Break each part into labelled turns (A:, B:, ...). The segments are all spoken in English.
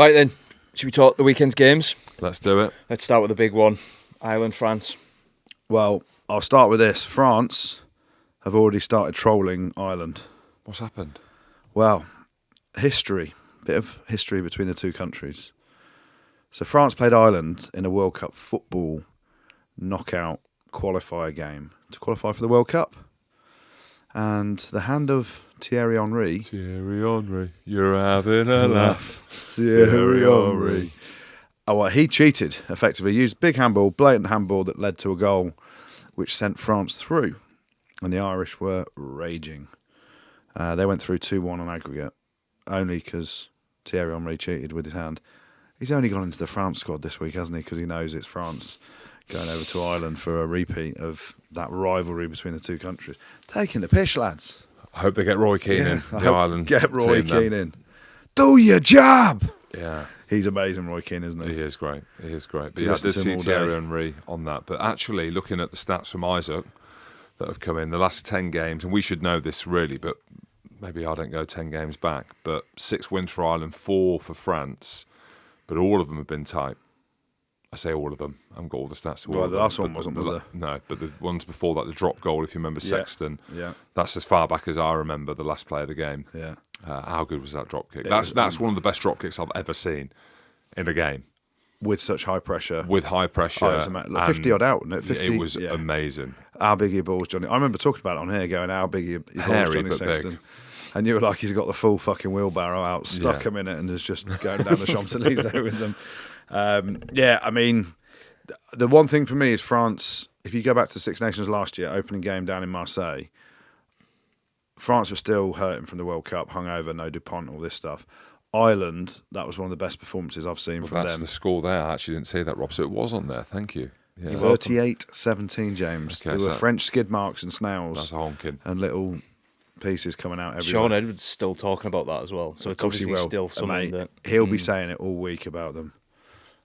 A: Right then, should we talk the weekend's games?
B: Let's do it.
A: Let's start with the big one, Ireland, France.
C: Well, I'll start with this. France have already started trolling Ireland.
B: What's happened?
C: Well, history. Bit of history between the two countries. So France played Ireland in a World Cup football knockout qualifier game to qualify for the World Cup. And the hand of Thierry Henry.
B: Thierry Henry, you're having a laugh.
C: Thierry Henry. Oh, well, he cheated, effectively. Used big handball, blatant handball that led to a goal which sent France through. And the Irish were raging. They went through 2-1 on aggregate, only because Thierry Henry cheated with his hand. He's only gone into the France squad this week, hasn't he? Because he knows it's France going over to Ireland for a repeat of that rivalry between the two countries. Taking the piss, lads.
B: I hope they get Roy Keane in. The Ireland
C: Get Roy
B: team
C: Keane in. Do your job!
B: Yeah.
C: He's amazing, Roy Keane, isn't he?
B: He is great. He is great. But
C: You
B: yeah, I
C: listen
B: did
C: to
B: see
C: him all
B: Thierry
C: day.
B: Henry on that. But actually, looking at the stats from Isaac that have come in, the last 10 games, and we should know this really, but maybe I don't go 10 games back, but 6 wins for Ireland, 4 for France, but all of them have been tight. I say all of them. I haven't got all the stats.
C: Well, the last one
B: but
C: wasn't, was there?
B: No, but the ones before that, the drop goal, if you remember Sexton,
C: Yeah.
B: that's as far back as I remember the last play of the game.
C: Yeah.
B: How good was that drop kick?
C: It
B: That's
C: was
B: one of the best drop kicks I've ever seen in a game.
C: With such high pressure.
B: With high pressure.
C: Oh, it was like 50 odd out, wasn't it? 50,
B: it was amazing.
C: How big are your balls, Johnny? I remember talking about it on here, going, how big are your balls,
B: Hairy,
C: Johnny
B: but
C: Sexton?
B: big.
C: And you were like, he's got the full fucking wheelbarrow out, stuck him in it, and is just going down the Champs-Élysées with them. I mean, the one thing for me is France, if you go back to the Six Nations last year, opening game down in Marseille, France was still hurting from the World Cup, hungover, no DuPont, all this stuff. Ireland, that was one of the best performances I've seen from
B: That's
C: them.
B: the score there. I actually didn't see that, Rob. So it was on there. Thank you. Yeah,
C: 38-17, James.
B: Okay,
C: there
B: so
C: were French skid marks and snails.
B: that's a honking.
C: And little pieces coming out everywhere.
A: Sean Edwards still talking about that as well. So it's
C: Of course he
A: obviously
C: will.
A: still
C: And
A: something
C: mate,
A: that...
C: he'll be saying it all week about them.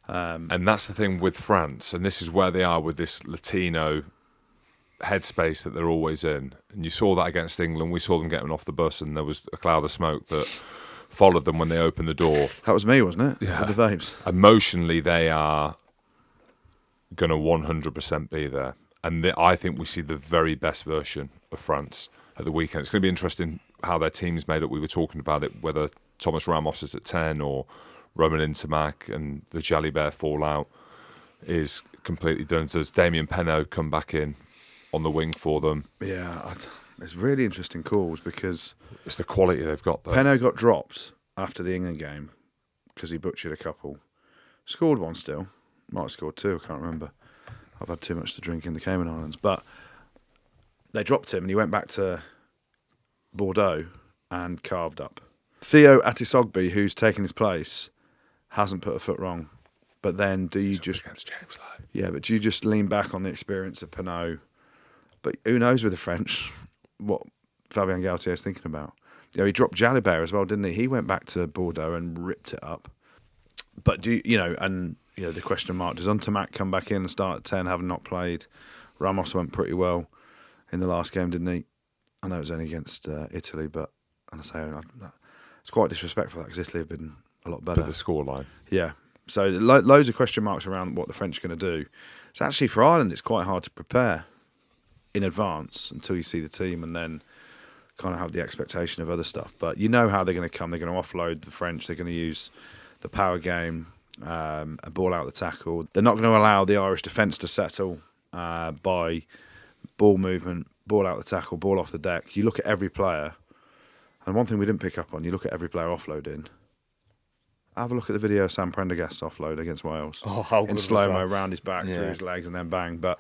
B: And that's the thing with France, and this is where they are with this Latino headspace that they're always in. And you saw that against England. We saw them getting off the bus, and there was a cloud of smoke that followed them when they opened the door.
C: That was me, wasn't it?
B: Yeah.
C: With the vapes.
B: Emotionally, they are going to 100% be there. And I think we see the very best version of France at the weekend. It's going to be interesting how their team's made up. We were talking about it, whether Thomas Ramos is at 10 or Roman Intermac and the Jalibert fallout is completely done. Does Damien Penaud come back in on the wing for them?
C: Yeah, it's really interesting calls because
B: It's the quality they've got there.
C: Penaud got dropped after the England game because he butchered a couple. Scored one still. Might have scored 2, I can't remember. I've had too much to drink in the Cayman Islands. But they dropped him and he went back to Bordeaux and carved up. Theo Atisogbe, who's taken his place, hasn't put a foot wrong. But then do you just...
B: Against James Lowe.
C: Yeah, but do you just lean back on the experience of Penaud? But who knows with the French what Fabien Galthie is thinking about? You know, he dropped Jalibert as well, didn't he? He went back to Bordeaux and ripped it up. But the question mark, does Untermac come back in and start at 10, having not played? Ramos went pretty well in the last game, didn't he? I know it was only against Italy, but it's quite disrespectful because Italy have been a lot better.
B: But the scoreline.
C: Yeah. So loads of question marks around what the French are going to do. So actually for Ireland, it's quite hard to prepare in advance until you see the team and then kind of have the expectation of other stuff. But you know how they're going to come. They're going to offload the French. They're going to use the power game, a ball out the tackle. They're not going to allow the Irish defence to settle by ball movement, ball out the tackle, ball off the deck. You look at every player, and one thing we didn't pick up on, you look at every player offloading. Have a look at the video of Sam Prendergast's offload against Wales.
A: Oh, how good
C: in
A: was
C: slow-mo,
A: that?
C: round his back,
A: Yeah.
C: through his legs, and then bang. But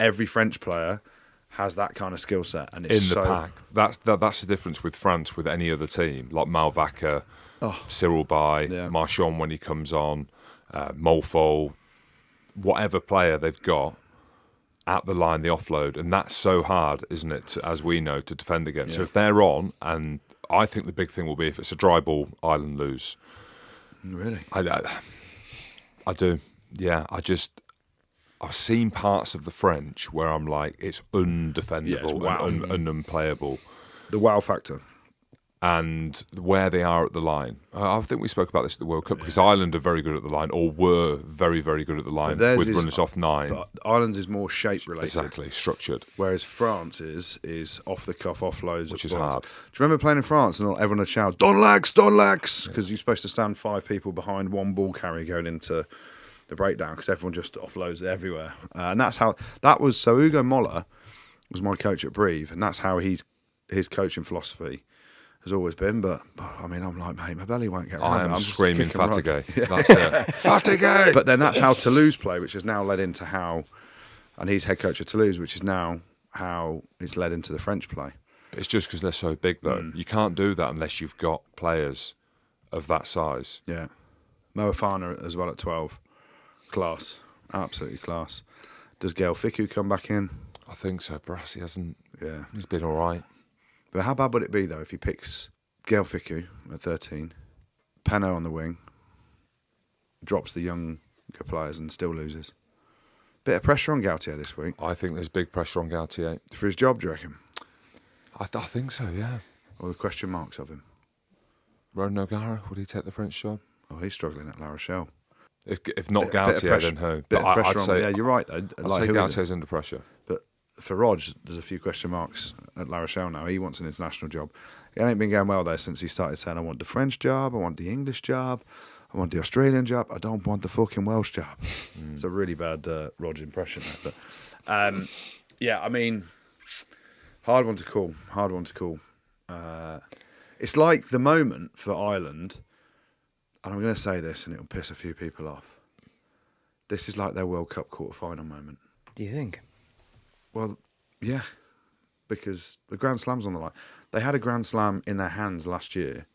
C: every French player has that kind of skill set. And it's
B: In the pack. That's the difference with France with any other team, like Malvaca, Cyril Bay,
C: Yeah.
B: Marchand when he comes on, Molfo, whatever player they've got at the line, the offload. And that's so hard, isn't it, as we know, to defend against. So
C: Yeah.
B: if they're on, and I think the big thing will be if it's a dry ball, Ireland lose.
C: Really?
B: I do. Yeah, I've seen parts of the French where I'm like, it's undefendable
C: Yeah, it's wow.
B: and unplayable.
C: The wow factor.
B: and where they are at the line. I think we spoke about this at the World Cup because Ireland are very good at the line, or were very, very good at the line with runners off 9.
C: But Ireland's is more shape related.
B: Exactly, structured.
C: Whereas France is off the cuff offloads,
B: which is hard.
C: Do you remember playing in France and everyone would shout "Don Lax, Don Lax" because you're supposed to stand 5 people behind one ball carrier going into the breakdown because everyone just offloads it everywhere, and that's how that was. So Hugo Moller was my coach at Brive, and that's how his coaching philosophy has always been. But I mean, I'm like, mate, my belly won't get around.
B: I'm screaming fatigue.
C: Right.
B: That's it. Fatigue!
C: But then that's how Toulouse play, which has now led into how, and he's head coach of Toulouse, which is now how it's led into the French play.
B: It's just because they're so big, though. You can't do that unless you've got players of that size.
C: Yeah. Mo Afana as well at 12. Class. Absolutely class. Does Galthie come back in?
B: I think so. Brassy hasn't.
C: Yeah.
B: He's been all right.
C: But how bad would it be, though, if he picks Galthie at 13, Peno on the wing, drops the younger players and still loses? Bit of pressure on Galtier this week.
B: I think there's big pressure on Galtier.
C: For his job, do you reckon?
B: I think so, yeah.
C: Or the question marks of him?
B: Ronan O'Gara, would he take the French job?
C: Oh, he's struggling at La Rochelle.
B: If not Galtier, then who?
C: Bit of pressure
B: I'd
C: on,
B: say,
C: yeah, you're right, though.
B: I'd say Galtier's under pressure.
C: But for Rog, there's a few question marks at La Rochelle now. He wants an international job. It ain't been going well there since he started saying, I want the French job, I want the English job, I want the Australian job, I don't want the fucking Welsh job. It's a really bad Rog impression there. But yeah, I mean, hard one to call. It's like the moment for Ireland, and I'm going to say this and it'll piss a few people off. This is like their World Cup quarter-final moment.
A: Do you think?
C: Well, yeah, because the Grand Slam's on the line. They had a Grand Slam in their hands last year,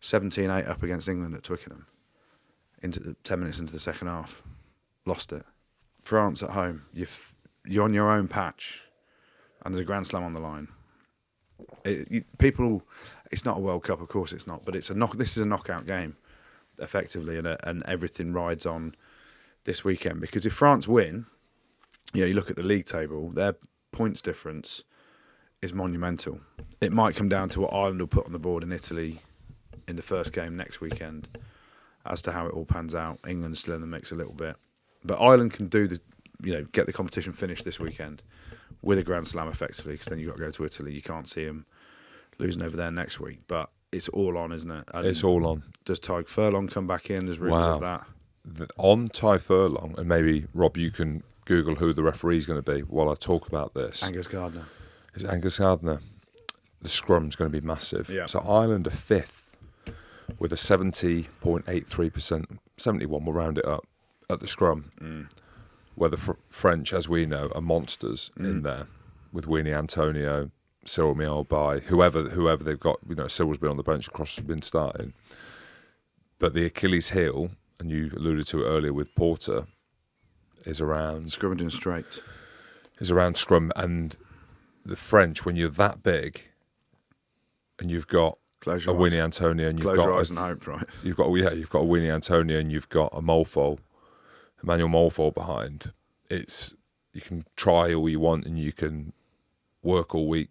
C: 17-8 up against England at Twickenham, 10 minutes into the second half. Lost it. France at home, you're on your own patch, and there's a Grand Slam on the line. It's not a World Cup, of course it's not, but this is a knockout game, effectively, and everything rides on this weekend. Because if France win, you look at the league table, their points difference is monumental. It might come down to what Ireland will put on the board in Italy in the first game next weekend as to how it all pans out. England's still in the mix a little bit. But Ireland can get the competition finished this weekend with a Grand Slam effectively, because then you've got to go to Italy. You can't see them losing over there next week. But it's all on, isn't it? And
B: it's all on.
C: does Tadhg Furlong come back in? There's rumours of that.
B: On Tadhg Furlong, and maybe, Rob, you can Google who the referee's going to be while I talk about this.
C: Angus Gardner.
B: Is it Angus Gardner? The scrum's going to be massive.
C: Yeah.
B: So Ireland are 5th with a 70.83%, 71, we'll round it up, at the scrum. Where the French, as we know, are monsters in there, with Winnie Antonio, Cyril Miolbai, whoever they've got. Cyril's been on the bench, Cross has been starting. But the Achilles heel, and you alluded to it earlier with Porter, is around
C: Scrummaging straight.
B: Is around scrum. And the French, when you're that big, and you've got a Winnie Antonio, and you've got
C: your eyes and hope, right?
B: You've got a Winnie Antonio, and you've got a Emmanuel Molfo behind. You can try all you want, and you can work all week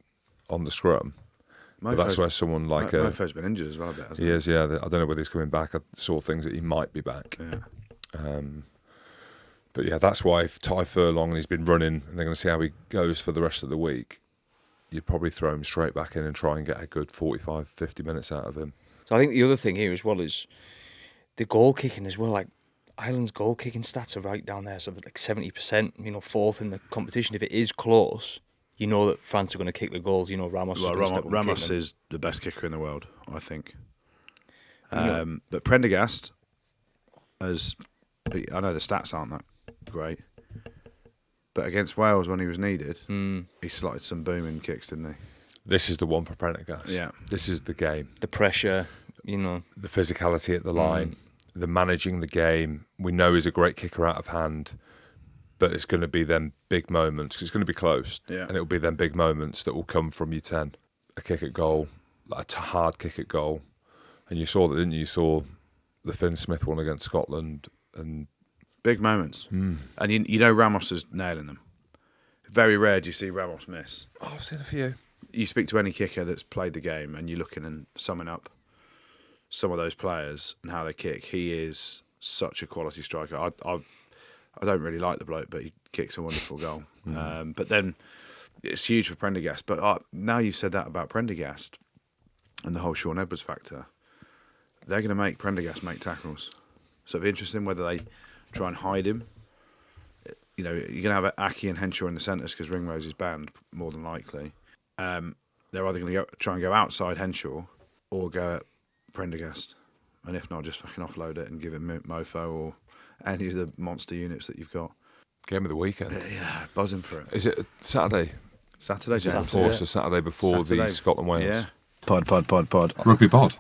B: on the scrum. But that's where someone like
C: Mofo's been injured as well a bit, hasn't he?
B: He is, yeah. I don't know whether he's coming back. I saw things that he might be back.
C: Yeah.
B: But yeah, that's why if Tadhg Furlong, and he's been running, and they're going to see how he goes for the rest of the week, you'd probably throw him straight back in and try and get a good 45, 50 minutes out of him.
A: So I think the other thing here as well is the goal kicking as well. Like, Ireland's goal kicking stats are right down there, so they're like 70%, fourth in the competition. If it is close, you know that France are going to kick the goals. Ramos
C: is the best kicker in the world, I think. But Prendergast, I know the stats aren't that great, but against Wales when he was needed, he slotted some booming kicks, didn't he?
B: This is the one for Prendergast.
C: Yeah.
B: This is the game.
A: The pressure,
B: The physicality at the line, the managing the game. We know he's a great kicker out of hand, but it's going to be them big moments, because it's going to be close, and it'll be them big moments that will come from you 10. A kick at goal, like a hard kick at goal. And you saw that, didn't you? You saw the Finn Smith one against Scotland. And
C: big moments. And Ramos is nailing them. Very rare do you see Ramos miss.
B: Oh, I've seen a few.
C: you speak to any kicker that's played the game, and you're looking and summing up some of those players and how they kick. He is such a quality striker. I don't really like the bloke, but he kicks a wonderful goal. But then it's huge for Prendergast. But now you've said that about Prendergast and the whole Sean Edwards factor, they're going to make Prendergast make tackles. So it'll be interesting whether they try and hide him. You know, you're going to have Aki and Henshaw in the centres because Ringrose is banned, more than likely. They're either going to try and go outside Henshaw or go at Prendergast. And if not, just fucking offload it and give him Mofo or any of the monster units that you've got.
B: Game of the weekend.
C: Yeah, buzzing for it.
B: Is it Saturday?
C: Saturday.
B: Saturday before the Scotland-Wales.
C: Yeah.
D: Pod.
E: Rugby pod.